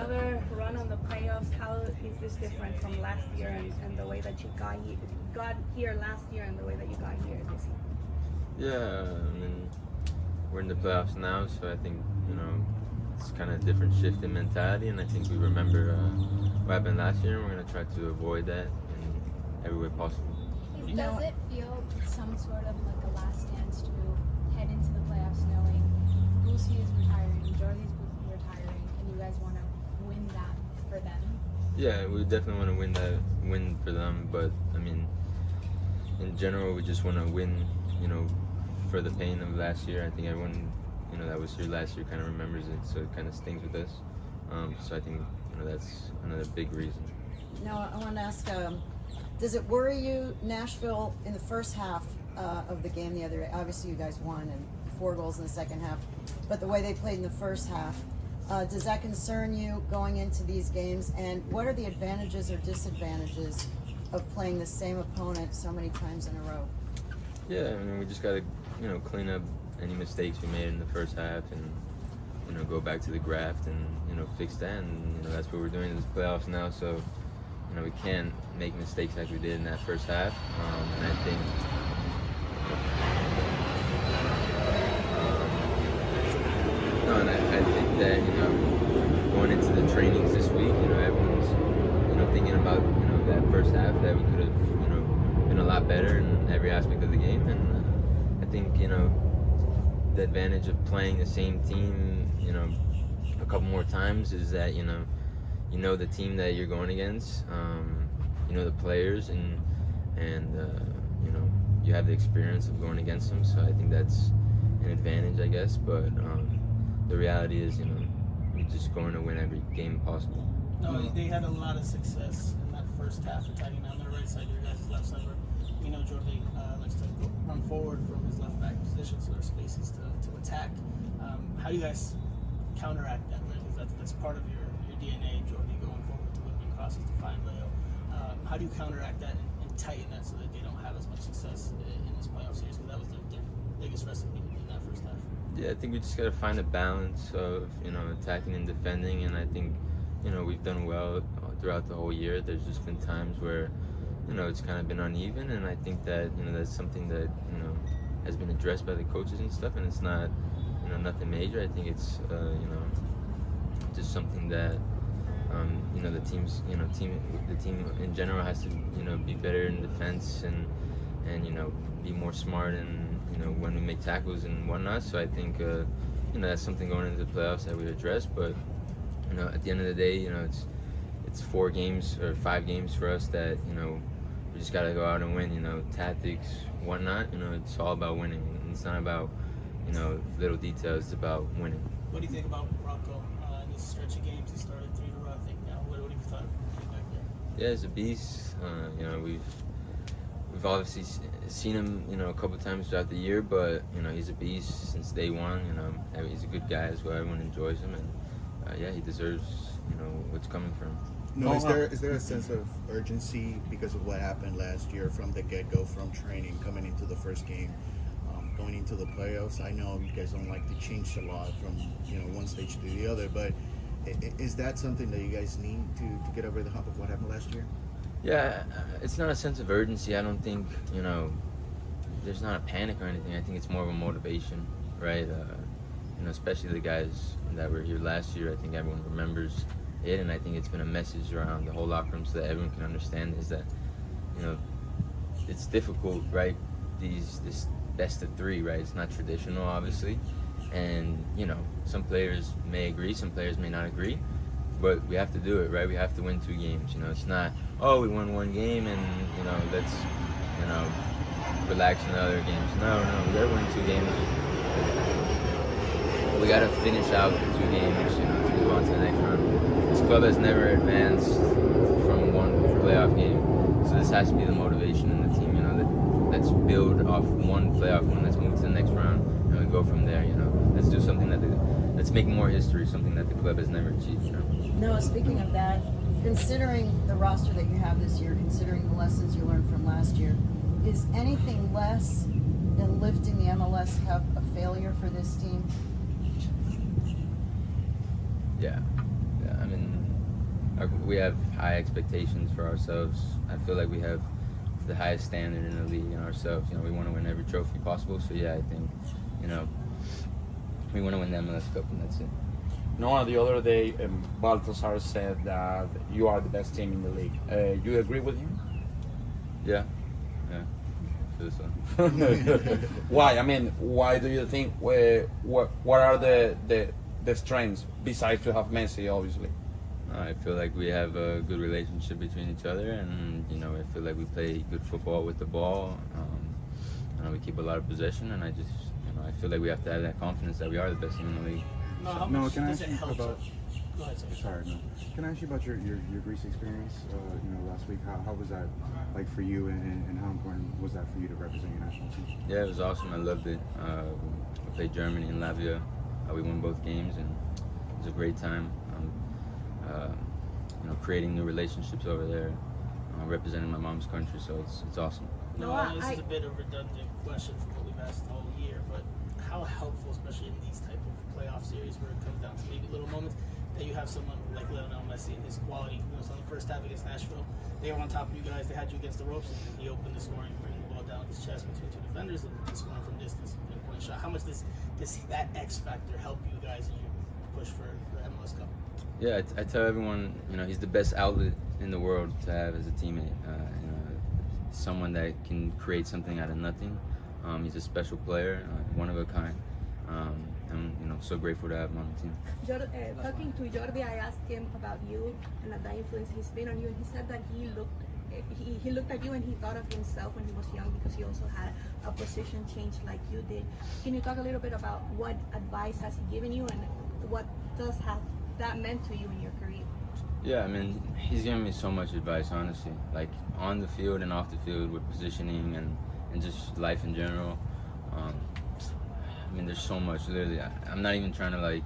another run on the playoffs. How is this different from last year and the way that you got here last year and the way that you got here this year? Yeah, I mean, we're in the playoffs now, so I think, it's kind of a different shift in mentality, and I think we remember what happened last year, and we're going to try to avoid that in every way possible. Does it feel some sort of like a last dance to head into the playoffs knowing Boosie is retiring, Jordy's retiring, and you guys want to win that for them? Yeah, we definitely want to win for them, but I mean, in general, we just want to win, for the pain of last year. I think everyone, that was here last year kind of remembers it, so it kind of stings with us. So I think, that's another big reason. Now, I want to ask, does it worry you, Nashville, in the first half of the game the other day? Obviously, you guys won and 4 goals in the second half, but the way they played in the first half, does that concern you going into these games? And what are the advantages or disadvantages of playing the same opponent so many times in a row? Yeah, I mean, we just got to, clean up any mistakes we made in the first half and, go back to the graft and, fix that. And, that's what we're doing in this playoffs now. So, we can't make mistakes like we did in that first half. And I think, I think that, going into the trainings this week, everyone's, thinking about, that first half that we could have, been a lot better in every aspect of the game. And I think, the advantage of playing the same team, a couple more times is that, the team that you're going against, the players, and you have the experience of going against them. So I think that's an advantage, I guess. But the reality is, we're just going to win every game possible. No, they had a lot of success in that first half attacking down the right side, your guys' left side, where we know Jordy likes to run forward from his left back position, so there's spaces to attack. How do you guys counteract that? Because that's part of your DNA, Jordy, going forward to whipping crosses to find Leo. How do you counteract that and tighten that so that they don't have as much success in this playoff series? Because that was their biggest recipe in that first half. Yeah, I think we just got to find a balance of, attacking and defending, and I think, we've done well throughout the whole year. There's just been times where, it's kind of been uneven, and I think that, that's something that, has been addressed by the coaches and stuff, and it's not, nothing major. I think it's, just something that, the team in general has to, be better in defense and be more smart and, when we make tackles and whatnot. So I think, that's something going into the playoffs that we address. But, at the end of the day, it's 4 games or 5 games for us that, we just got to go out and win, tactics, whatnot. It's all about winning. It's not about, little details. It's about winning. What do you think about Rocco in this stretch of games? He started 3 in a row, I think now. What have you thought of him back there? Yeah, he's a beast. We've obviously seen him, a couple times throughout the year, but he's a beast since day one. He's a good guy as well. Everyone enjoys him, and he deserves what's coming from him. No, is there a sense of urgency because of what happened last year from the get-go, from training, coming into the first game, going into the playoffs? I know you guys don't like to change a lot from one stage to the other, but is that something that you guys need to get over the hump of what happened last year? Yeah, it's not a sense of urgency. I don't think, there's not a panic or anything. I think it's more of a motivation, right? Especially the guys that were here last year. I think everyone remembers it, and I think it's been a message around the whole locker room so that everyone can understand is that, it's difficult, right? This best of 3, right? It's not traditional, obviously. And, some players may agree, some players may not agree. But we have to do it, right? We have to win 2 games. It's not, we won 1 game and, let's, relax in the other games. No, we gotta win 2 games. We gotta finish out the 2 games, to move on to the next round. This club has never advanced from 1 playoff game. So this has to be the motivation in the team, let's build off 1 playoff win, let's move to the next round, and we go from there, Let's do something let's make more history, something that the club has never achieved, No, speaking of that, considering the roster that you have this year, considering the lessons you learned from last year, is anything less than lifting the MLS Cup a failure for this team? Yeah. I mean, we have high expectations for ourselves. I feel like we have the highest standard in the league in ourselves. You know, we want to win every trophy possible. So yeah, I think, you know, we want to win the MLS Cup, and that's it. No, the other day, Baltasar said that you are the best team in the league. You agree with him? Yeah, yeah, I feel so. Why? I mean, why do you think? What are the strengths besides to have Messi, obviously? I feel like we have a good relationship between each other, and you know, I feel like we play good football with the ball. You know, we keep a lot of possession, and I just, you know, I feel like we have to have that confidence that we are the best team in the league. No, how No, much can I does ask it you help? about? Go ahead, sorry. Sorry, no. Can I ask you about your Greece experience? You know, last week. How was that like for you, and how important was that for you to represent your national team? Yeah, it was awesome. I loved it. We played Germany and Latvia. We won both games, and it was a great time. You know, creating new relationships over there, representing my mom's country. So it's awesome. No, No, I know this I- is a bit of a redundant question from what we've asked all year, but how helpful, especially in these type of playoff series where it comes down to maybe little moments, that you have someone like Lionel Messi and his quality. You know, so on the first half against Nashville, they were on top of you guys. They had you against the ropes, and he opened the scoring, bringing the ball down his chest between two defenders, and scoring from distance, pinpoint shot. How much does that X factor help you guys in your push for MLS Cup? Yeah, I tell everyone, you know, he's the best outlet in the world to have as a teammate. You know, someone that can create something out of nothing. He's a special player, one of a kind. I'm, you know, so grateful to have him on the team. Talking to Jordi, I asked him about you and the influence he's been on you, and he said that he looked at you and he thought of himself when he was young because he also had a position change like you did. Can you talk a little bit about what advice has he given you, and what does have that meant to you in your career? Yeah, I mean, he's given me so much advice, honestly. Like on the field and off the field with positioning and just life in general. I mean, there's so much. Literally, I'm not even trying to like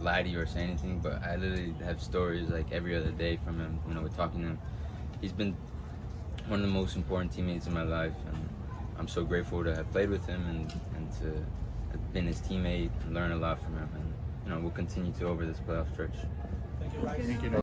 lie to you or say anything, but I literally have stories like every other day from him. You know, we're talking to him. He's been one of the most important teammates in my life, and I'm so grateful to have played with him and to have been his teammate and learn a lot from him. And you know, we'll continue to over this playoff stretch. Thank you, Ryan. Thank you.